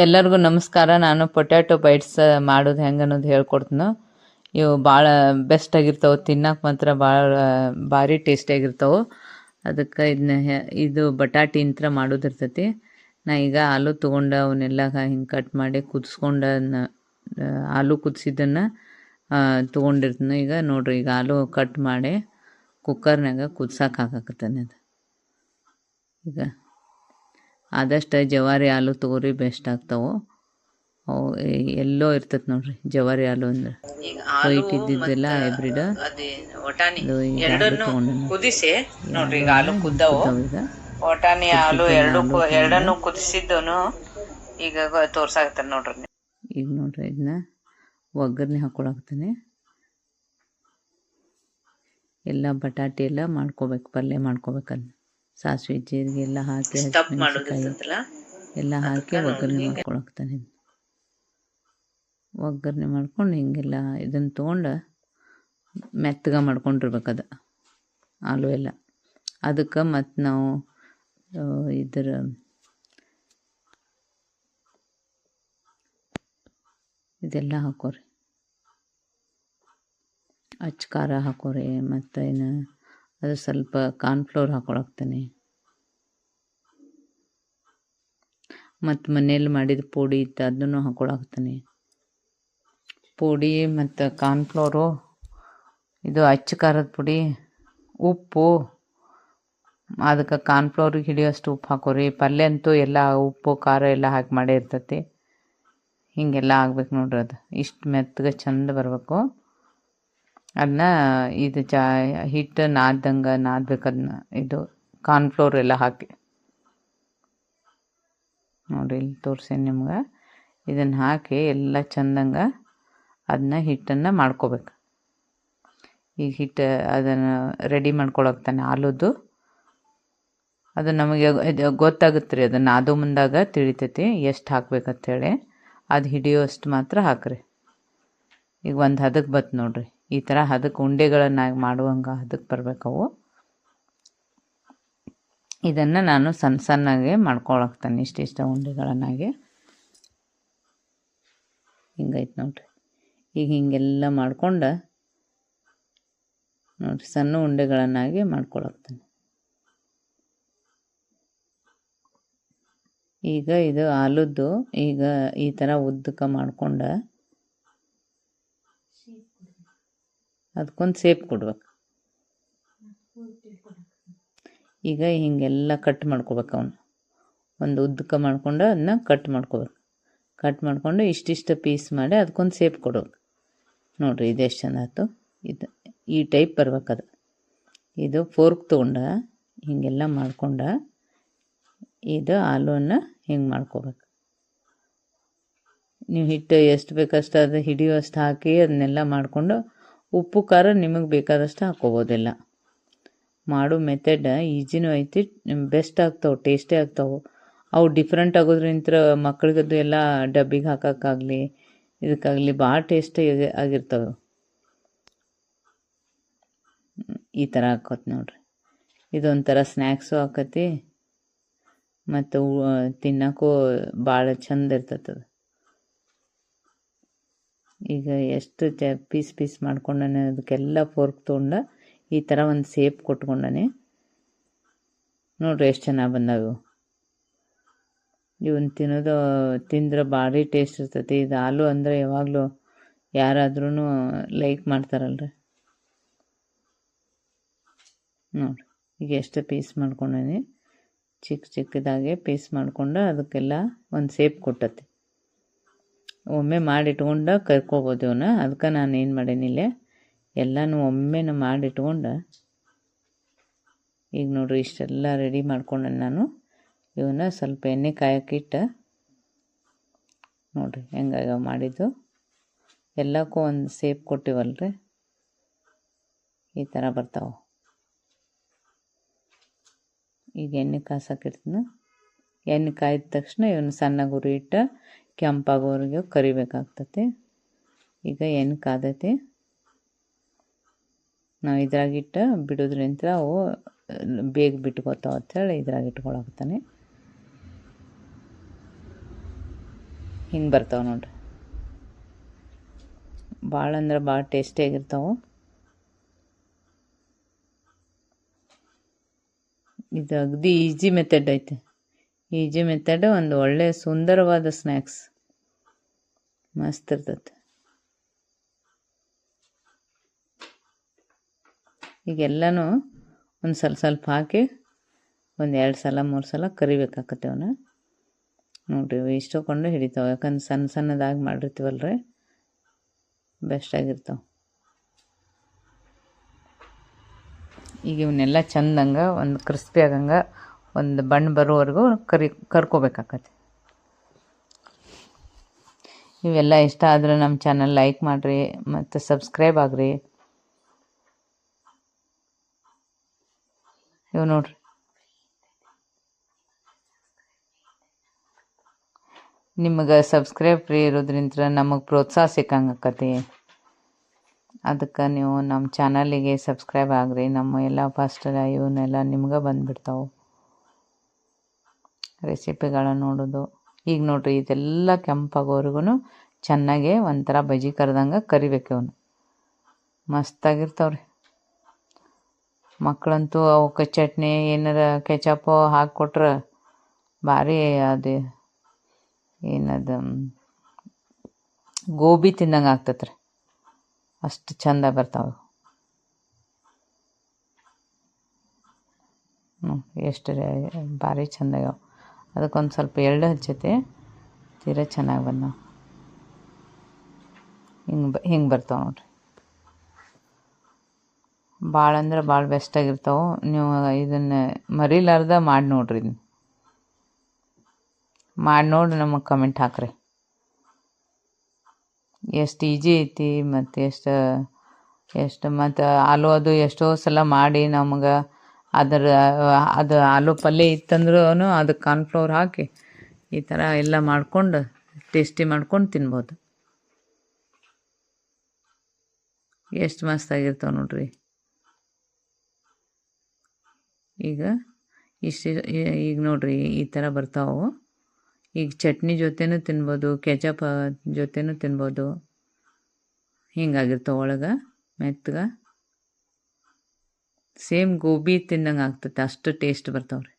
ಎಲ್ಲರಿಗೂ ನಮಸ್ಕಾರ. ನಾನು ಪೊಟ್ಯಾಟೊ ಬೈಟ್ಸ್ ಮಾಡೋದು ಹೆಂಗೆ ಅನ್ನೋದು ಹೇಳ್ಕೊಡ್ತೀನಿ. ಇವು ಭಾಳ ಬೆಸ್ಟ್ ಆಗಿರ್ತಾವೆ, ತಿನ್ನಕ್ಕೆ ಮಾತ್ರ ಭಾರಿ ಟೇಸ್ಟಿಯಾಗಿರ್ತಾವೆ. ಅದಕ್ಕೆ ಇದು ಬಟಾಟಿ ಇಂತ್ರ ಮಾಡೋದಿರ್ತೈತಿ. ನಾ ಈಗ ಆಲೂ ತೊಗೊಂಡು ಅವನ್ನೆಲ್ಲ ಹಿಂಗೆ ಕಟ್ ಮಾಡಿ ಕುದಿಸ್ಕೊಂಡು ಆಲೂ ಕುದಿಸಿದ್ದನ್ನು ತೊಗೊಂಡಿರ್ತೀನಿ. ಈಗ ನೋಡಿರಿ, ಈಗ ಆಲೂ ಕಟ್ ಮಾಡಿ ಕುಕ್ಕರ್ನಾಗ ಕುದ್ಸಕ್ಕೆ ಹಾಕಾಕತ್ತಾನೆ. ಅದು ಈಗ ಆದಷ್ಟು ಜವಾರಿ ಆಲೂ ತೊಗೊರಿ, ಬೆಸ್ಟ್ ಆಗ್ತಾವೆ. ಅವು ಎಲ್ಲೋ ಇರ್ತೈತೆ ನೋಡ್ರಿ ಜವಾರಿ ಆಲೂ ಅಂದ್ರೆ. ವೈಟ್ ಇದ್ದಿದ್ದೆಲ್ಲ ಹೈಬ್ರಿಡ್. ಕುದಿಸಿ ನೋಡ್ರಿ, ಈಗ ಆಲೂ ಕುದ್ದವು. ಈಗ ವಟಾಣಿ ಆಲೂ ಎರಡನ್ನು ಕುದಿಸಿದ್ದನು ಈಗ ತೋರ್ಸಾಕತ್ತಾರ ನೋಡ್ರಿ. ಈಗ ನೋಡ್ರಿ, ಇದನ್ನ ಒಗ್ಗರಣೆ ಹಾಕೊಳಕ್ತಾನೆ. ಎಲ್ಲ ಬಟಾಟೆ ಎಲ್ಲ ಮಾಡ್ಕೋಬೇಕು, ಪಲ್ಯ ಮಾಡ್ಕೋಬೇಕನ್ನ. ಸಾಸಿವೆ ಜೀರಿಗೆ ಎಲ್ಲ ಹಾಕಿ ಎಲ್ಲ ಹಾಕಿ ಒಗ್ಗರಣೆ ಮಾಡ್ಕೊಳಕ್ತಾನೆ. ಒಗ್ಗರಣೆ ಮಾಡ್ಕೊಂಡು ಹಿಂಗೆಲ್ಲ ಇದನ್ನು ತೊಗೊಂಡು ಮೆತ್ತಗೆ ಮಾಡ್ಕೊಂಡಿರ್ಬೇಕದು ಆಲೂ ಎಲ್ಲ. ಅದಕ್ಕೆ ಮತ್ತು ನಾವು ಇದೆಲ್ಲ ಹಾಕೋರಿ, ಅಚ್ಚ ಖಾರ ಹಾಕೋರಿ. ಮತ್ತು ಅದು ಸ್ವಲ್ಪ ಕಾರ್ನ್ಫ್ಲೋರ್ ಹಾಕೊಳಕ್ತಾನೆ. ಮತ್ತು ಮನೇಲಿ ಮಾಡಿದ ಪುಡಿ ಇತ್ತು, ಅದನ್ನು ಹಾಕೊಳಕ್ತಾನೆ. ಪುಡಿ ಮತ್ತು ಕಾರ್ನ್ಫ್ಲೋರು, ಇದು ಅಚ್ಚ ಖಾರದ ಪುಡಿ, ಉಪ್ಪು. ಅದಕ್ಕೆ ಕಾರ್ನ್ಫ್ಲೋರಿಗೆ ಹಿಡಿಯೋಷ್ಟು ಉಪ್ಪು ಹಾಕೋರಿ. ಪಲ್ಯ ಅಂತೂ ಎಲ್ಲ ಉಪ್ಪು ಖಾರ ಎಲ್ಲ ಹಾಕಿ ಮಾಡೇ ಇರ್ತೈತಿ. ಹೀಗೆಲ್ಲ ಆಗ್ಬೇಕು ನೋಡ್ರಿ. ಅದು ಇಷ್ಟು ಮೆತ್ತಗೆ ಚಂದ ಬರಬೇಕು. ಅದನ್ನ ಇದು ಹಿಟ್ಟು ನಾದ್ಬೇಕು. ಅದನ್ನ ಇದು ಕಾರ್ನ್ಫ್ಲೋರ್ ಎಲ್ಲ ಹಾಕಿ ನೋಡಿರಿ, ಇಲ್ಲಿ ತೋರಿಸೇನೆ ನಿಮ್ಗೆ. ಇದನ್ನು ಹಾಕಿ ಎಲ್ಲ ಚಂದಂಗೆ ಅದನ್ನ ಹಿಟ್ಟನ್ನು ಮಾಡ್ಕೋಬೇಕು. ಈಗ ಹಿಟ್ಟು ಅದನ್ನು ರೆಡಿ ಮಾಡ್ಕೊಳಕ್ತಾನೆ ಆಲೂದು. ಅದು ನಮಗೆ ಗೊತ್ತಾಗುತ್ತೆ ರೀ, ಅದನ್ನು ಅದು ಮುಂದಾಗ ತಿಳಿತೈತಿ ಎಷ್ಟು ಹಾಕ್ಬೇಕಂತೇಳಿ. ಅದು ಹಿಡಿಯೋಷ್ಟು ಮಾತ್ರ ಹಾಕ್ರಿ. ಈಗ ಒಂದು ಹದಕ್ಕೆ ಬತ್ತು ನೋಡ್ರಿ, ಈ ಥರ ಹದಕ್ಕೆ ಉಂಡೆಗಳನ್ನಾಗಿ ಮಾಡುವಂಗೆ ಹದಕ್ಕೆ ಬರಬೇಕವು. ಇದನ್ನು ನಾನು ಸಣ್ಣ ಸಣ್ಣಗೆ ಮಾಡ್ಕೊಳಕ್ತಾನೆ, ಇಷ್ಟ ಉಂಡೆಗಳನ್ನಾಗಿ. ಹಿಂಗೈತೆ ನೋಡ್ರಿ. ಈಗ ಹೀಗೆಲ್ಲ ಮಾಡ್ಕೊಂಡು ನೋಡಿರಿ, ಸಣ್ಣ ಉಂಡೆಗಳನ್ನಾಗಿ ಮಾಡ್ಕೊಳಕ್ತಾನೆ. ಈಗ ಇದು ಆಲೂದ್ದು ಈಗ ಈ ಥರ ಉದ್ದಕ್ಕೆ ಮಾಡ್ಕೊಂಡು ಅದಕ್ಕೊಂದು ಸೇಪ್ ಕೊಡ್ಬೇಕು. ಈಗ ಹೀಗೆಲ್ಲ ಕಟ್ ಮಾಡ್ಕೋಬೇಕು. ಅವನು ಒಂದು ಉದ್ದಕ್ಕೆ ಮಾಡ್ಕೊಂಡು ಅದನ್ನ ಕಟ್ ಮಾಡ್ಕೋಬೇಕು. ಕಟ್ ಮಾಡಿಕೊಂಡು ಇಷ್ಟಿಷ್ಟು ಪೀಸ್ ಮಾಡಿ ಅದಕ್ಕೊಂದು ಸೇಪ್ ಕೊಡ್ಬೇಕು. ನೋಡಿರಿ, ಇದೆಷ್ಟು ಚೆಂದ ಆಯ್ತು. ಇದು ಈ ಟೈಪ್ ಬರ್ಬೇಕದು. ಇದು ಫೋರ್ಕ್ ತೊಗೊಂಡು ಹೀಗೆಲ್ಲ ಮಾಡ್ಕೊಂಡು ಇದು ಆಲೂವನ್ನು ಹಿಂಗೆ ಮಾಡ್ಕೋಬೇಕು. ನೀವು ಹಿಟ್ಟು ಎಷ್ಟು ಬೇಕಷ್ಟು ಅದು ಹಿಡಿಯೋಷ್ಟು ಹಾಕಿ ಅದನ್ನೆಲ್ಲ ಮಾಡಿಕೊಂಡು ಉಪ್ಪು ಖಾರ ನಿಮಗೆ ಬೇಕಾದಷ್ಟು ಹಾಕ್ಕೋಬೋದೆಲ್ಲ. ಮಾಡೋ ಮೆಥಡ್ ಈಜಿನೂ ಐತಿ, ಬೆಸ್ಟ್ ಆಗ್ತಾವೆ, ಟೇಸ್ಟೇ ಆಗ್ತಾವೆ. ಅವು ಡಿಫ್ರೆಂಟ್ ಆಗೋದ್ರಿಂತ ಮಕ್ಳಿಗದು ಎಲ್ಲ ಡಬ್ಬಿಗೆ ಹಾಕೋಕ್ಕಾಗಲಿ ಇದಕ್ಕಾಗಲಿ ಭಾಳ ಟೇಸ್ಟಿ ಆಗಿರ್ತವೆ. ಈ ಥರ ಹಾಕೋತ್ ನೋಡ್ರಿ. ಇದೊಂಥರ ಸ್ನ್ಯಾಕ್ಸು ಆಕತಿ ಮತ್ತು ತಿನ್ನೋಕ್ಕೂ ಭಾಳ ಚಂದ ಇರ್ತದೆ. ಈಗ ಎಷ್ಟು ಪೀಸ್ ಮಾಡ್ಕೊಂಡಾನೆ ಅದಕ್ಕೆಲ್ಲ ಫೋರ್ಕ್ ತೊಗೊಂಡು ಈ ಥರ ಒಂದು ಸೇಪ್ ಕೊಟ್ಕೊಂಡಾನೆ. ನೋಡ್ರಿ ಎಷ್ಟು ಚೆನ್ನಾಗಿ ಬಂದಾವು. ಇವನ್ನ ತಿಂದ್ರೆ ಭಾರಿ ಟೇಸ್ಟ್ ಇರ್ತೈತಿ. ಇದು ಆಲೂ ಅಂದರೆ ಯಾವಾಗಲೂ ಯಾರಾದ್ರೂ ಲೈಕ್ ಮಾಡ್ತಾರಲ್ರಿ. ನೋಡಿರಿ, ಈಗ ಎಷ್ಟು ಪೀಸ್ ಮಾಡ್ಕೊಂಡಾನೆ. ಚಿಕ್ಕದಾಗೆ ಪೀಸ್ ಮಾಡ್ಕೊಂಡು ಅದಕ್ಕೆಲ್ಲ ಒಂದು ಸೇಪ್ ಕೊಟ್ಟತಿ. ಒಮ್ಮೆ ಮಾಡಿಟ್ಕೊಂಡು ಕರ್ಕೋಬೋದು ಇವನ್ನ. ಅದಕ್ಕೆ ನಾನು ಏನು ಮಾಡೇನಿಲ್ಲ, ಎಲ್ಲನೂ ಒಮ್ಮೆನ ಮಾಡಿಟ್ಕೊಂಡು ಈಗ ನೋಡ್ರಿ ಇಷ್ಟೆಲ್ಲ ರೆಡಿ ಮಾಡ್ಕೊಂಡು ನಾನು ಇವನ್ನ ಸ್ವಲ್ಪ ಎಣ್ಣೆ ಕಾಯಕ್ಕಿಟ್ಟು ನೋಡಿರಿ ಹೆಂಗಾಗ ಮಾಡಿದ್ದು. ಎಲ್ಲಕ್ಕೂ ಒಂದು ಸೇಪ್ ಕೊಟ್ಟಿವಲ್ರಿ, ಈ ಥರ ಬರ್ತಾವೆ. ಈಗ ಎಣ್ಣೆ ಕಾಸಕ್ಕಿಡ್ತೀನಿ. ಎಣ್ಣೆ ಕಾಯ್ದ ತಕ್ಷಣ ಇವನ್ನ ಸಣ್ಣ ಗುರಿ ಇಟ್ಟು ಕೆಂಪಾಗೋವರೆಗೆ ಕರಿಬೇಕಾಗ್ತತಿ. ಈಗ ಎಣ್ಣೆ ಕಾದೈತಿ. ನಾವು ಇದ್ರಾಗಿಟ್ಟು ಬಿಡೋದ್ರಿಂದ ಅವು ಬೇಗ ಬಿಟ್ಕೋತಾವ ಅಂಥೇಳಿ ಇದ್ರಾಗ ಇಟ್ಕೊಳಕ್ತಾನೆ. ಹಿಂಗೆ ಬರ್ತಾವೆ ನೋಡ್ರಿ. ಭಾಳ ಅಂದ್ರೆ ಭಾಳ ಟೇಸ್ಟಿಯಾಗಿರ್ತಾವೆ. ಇದು ಅಗದಿ ಈಜಿ ಮೆಥಡ್ ಐತೆ. ಈಜಿ ಮೆಥಡ್, ಒಂದು ಒಳ್ಳೆ ಸುಂದರವಾದ ಸ್ನ್ಯಾಕ್ಸ್, ಮಸ್ತ್ ಇರ್ತೈತೆ. ಈಗೆಲ್ಲನೂ ಒಂದು ಸ್ವಲ್ಪ ಹಾಕಿ ಒಂದು 2 ಸಲ 3 ಸಲ ಕರಿಬೇಕಾಕತ್ತೆ ಅವನ್ನ. ನೋಡಿರಿ ಇಷ್ಟೊಂದು ಹಿಡಿತಾವೆ, ಯಾಕಂದ್ರೆ ಸಣ್ಣದಾಗಿ ಮಾಡಿರ್ತೀವಲ್ರಿ, ಬೆಸ್ಟಾಗಿರ್ತಾವೆ. ಈಗ ಇವನ್ನೆಲ್ಲ ಚಂದಂಗೆ ಒಂದು ಕ್ರಿಸ್ಪಿ ಆಗಂಗೆ ಒಂದು ಬಣ್ಣ ಬರೋವರೆಗೂ ಕರ್ಕೋಬೇಕಾಕತ್ತೆ. ಇವೆಲ್ಲ ಇಷ್ಟ ಆದರೆ ನಮ್ಮ ಚಾನಲ್ ಲೈಕ್ ಮಾಡಿರಿ ಮತ್ತು ಸಬ್ಸ್ಕ್ರೈಬ್ ಆಗಿರಿ. ಇವು ನೋಡ್ರಿ, ನಿಮಗೆ ಸಬ್ಸ್ಕ್ರೈಬ್ ಫ್ರೀ ಇರೋದ್ರಿಂದ ನಮಗೆ ಪ್ರೋತ್ಸಾಹ ಸಿಕ್ಕಂಗೆ ಆಕತಿ. ಅದಕ್ಕೆ ನೀವು ನಮ್ಮ ಚಾನಲಿಗೆ ಸಬ್ಸ್ಕ್ರೈಬ್ ಆಗಿರಿ. ನಮ್ಮ ಎಲ್ಲ ಫಸ್ಟ್ ಇವನ್ನೆಲ್ಲ ನಿಮ್ಗೆ ಬಂದುಬಿಡ್ತಾವೆ ರೆಸಿಪಿಗಳನ್ನ ನೋಡೋದು. ಈಗ ನೋಡ್ರಿ, ಇದೆಲ್ಲ ಕೆಂಪಾಗೋವರೆಗೂ ಚೆನ್ನಾಗಿ ಒಂಥರ ಬಜ್ಜಿ ಕರ್ದಂಗೆ ಕರಿಬೇಕು. ಇವನು ಮಸ್ತಾಗಿರ್ತಾವ್ರಿ. ಮಕ್ಕಳಂತೂ ಅವಕ್ಕೆ ಚಟ್ನಿ ಏನಾರ ಕೆಚಪ್ಪು ಹಾಕಿಕೊಟ್ರೆ ಭಾರಿ, ಅದು ಏನದು ಗೋಬಿ ತಿಂದಂಗೆ ಆಗ್ತೈತೆ ರೀ, ಅಷ್ಟು ಚಂದ ಬರ್ತಾವೆ. ಎಷ್ಟು ಭಾರಿ ಚಂದಾಗ್ಯಾವ. ಅದಕ್ಕೊಂದು ಸ್ವಲ್ಪ ಎಳ್ಳು ಹಚ್ಚೈತಿ, ತೀರಾ ಚೆನ್ನಾಗಿ ಬಂದವು. ಹಿಂಗೆ ಬರ್ತಾವೆ ನೋಡ್ರಿ. ಭಾಳ ಅಂದ್ರೆ ಭಾಳ ಬೆಸ್ಟಾಗಿರ್ತಾವೆ. ನೀವು ಇದನ್ನು ಮರಿಲಾರ್ದ ಮಾಡಿ ನೋಡ್ರಿ. ಇದನ್ನ ಮಾಡಿ ನೋಡಿ ನಮಗೆ ಕಮೆಂಟ್ ಹಾಕ್ರಿ. ಎಷ್ಟು ಈಜಿ ಐತಿ ಮತ್ತು ಎಷ್ಟು ಮತ್ತು ಆಲೂ ಅದು ಎಷ್ಟೋ ಸಲ ಮಾಡಿ ನಮ್ಗೆ ಅದು ಆಲೂ ಪಲ್ಯ ಇತ್ತಂದ್ರೂ ಅದಕ್ಕೆ ಕಾರ್ನ್ಫ್ಲವರ್ ಹಾಕಿ ಈ ಥರ ಎಲ್ಲ ಮಾಡ್ಕೊಂಡು ಟೇಸ್ಟಿ ಮಾಡ್ಕೊಂಡು ತಿನ್ಬೋದು. ಎಷ್ಟು ಮಸ್ತಾಗಿರ್ತಾವೆ ನೋಡ್ರಿ. ಈಗ ಈಗ ನೋಡ್ರಿ ಈ ಥರ ಬರ್ತಾವೆ. ಈಗ ಚಟ್ನಿ ಜೊತೆನೂ ತಿನ್ಬೋದು, ಕೆಚಪ್ ಜೊತೆನೂ ತಿನ್ಬೋದು. ಹಿಂಗಾಗಿರ್ತಾವೆ ಒಳಗೆ ಮೆತ್ತಗೆ, ಸೇಮ್ ಗೋಬಿ ತಿಂದಂಗೆ ಆಗ್ತೈತೆ, ಅಷ್ಟು ಟೇಸ್ಟ್ ಬರ್ತಾವ್ರಿ.